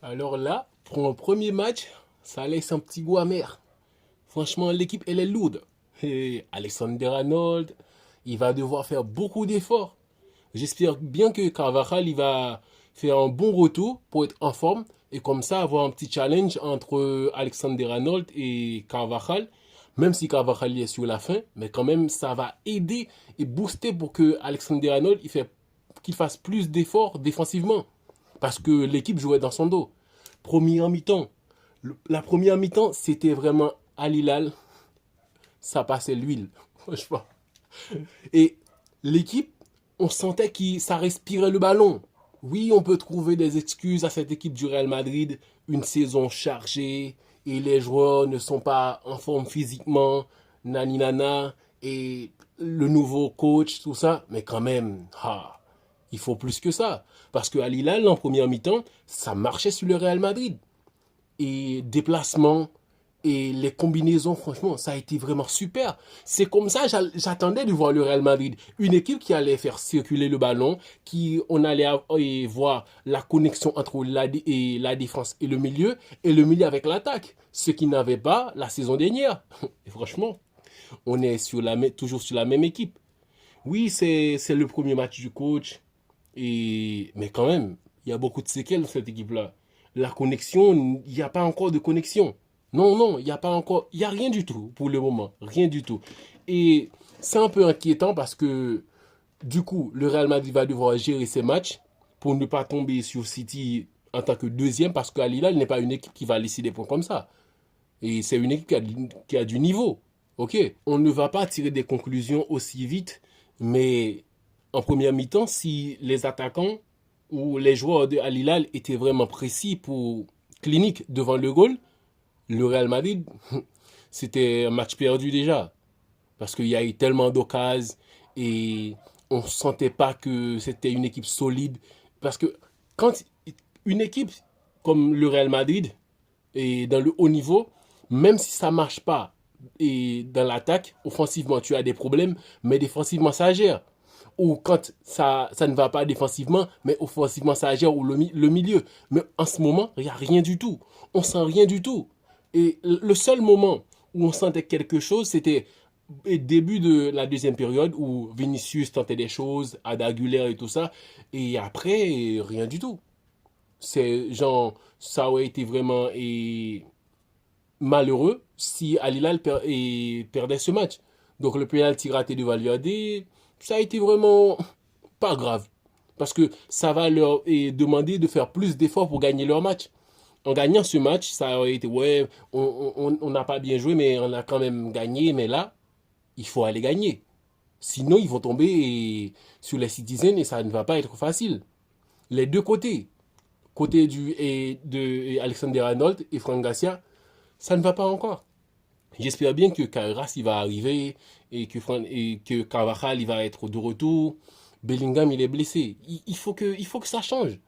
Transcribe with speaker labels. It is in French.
Speaker 1: Alors là, pour un premier match, ça laisse un petit goût amer. Franchement, l'équipe, elle est lourde. Et Alexander-Arnold, il va devoir faire beaucoup d'efforts. J'espère bien que Carvajal, il va faire un bon retour pour être en forme et comme ça avoir un petit challenge entre Alexander-Arnold et Carvajal. Même si Carvajal est sur la fin, mais quand même, ça va aider et booster pour que Alexander-Arnold qu'il fasse plus d'efforts défensivement. Parce que l'équipe jouait dans son dos. Première mi-temps. La première mi-temps, c'était vraiment Al Hilal, ça passait l'huile, franchement. Et l'équipe, on sentait que ça respirait le ballon. Oui, on peut trouver des excuses à cette équipe du Real Madrid, une saison chargée, et les joueurs ne sont pas en forme physiquement, nani nana, et le nouveau coach, tout ça, mais quand même, il faut plus que ça. Parce que Al Hilal, en première mi-temps, ça marchait sur le Real Madrid. Et déplacement et les combinaisons, franchement, ça a été vraiment super. C'est comme ça, j'attendais de voir le Real Madrid. Une équipe qui allait faire circuler le ballon, on allait voir la connexion entre la défense et le milieu avec l'attaque. Ce qui n'avait pas la saison dernière. Et franchement, on est toujours sur la même équipe. Oui, c'est le premier match du coach, mais quand même, il y a beaucoup de séquelles dans cette équipe-là. La connexion, il n'y a pas encore de connexion. Non, non, il n'y a pas encore, il n'y a rien du tout pour le moment, rien du tout. Et c'est un peu inquiétant parce que du coup, le Real Madrid va devoir gérer ses matchs pour ne pas tomber sur City en tant que deuxième parce qu'Al Hilal n'est pas une équipe qui va laisser des points comme ça. Et c'est une équipe qui a du niveau. Ok, on ne va pas tirer des conclusions aussi vite, mais en première mi-temps, si les attaquants ou les joueurs de Al Hilal étaient vraiment précis pour clinique devant le goal, le Real Madrid, c'était un match perdu déjà. Parce qu'il y a eu tellement d'occasions et on ne sentait pas que c'était une équipe solide. Parce que quand une équipe comme le Real Madrid est dans le haut niveau, même si ça ne marche pas et dans l'attaque, offensivement tu as des problèmes, mais défensivement ça gère. Ou quand ça ne va pas défensivement, mais offensivement ça gère, ou le milieu. Mais en ce moment, il n'y a rien du tout. On sent rien du tout. Et le seul moment où on sentait quelque chose, c'était au début de la deuxième période où Vinicius tentait des choses, Ada Aguilera et tout ça. Et après, rien du tout. C'est genre, ça aurait été vraiment malheureux si Al Hilal perdait ce match. Donc le penalty raté de Valverde, ça a été vraiment pas grave. Parce que ça va leur demander de faire plus d'efforts pour gagner leur match. En gagnant ce match, ça aurait été, ouais, on n'a pas bien joué, mais on a quand même gagné. Mais là, il faut aller gagner. Sinon, ils vont tomber sur les Citizens et ça ne va pas être facile. Les deux côtés, de Alexander Arnold et Frank Garcia, ça ne va pas encore. J'espère bien que Carras il va arriver et que Carvajal il va être de retour. Bellingham il est blessé. Il faut que ça change.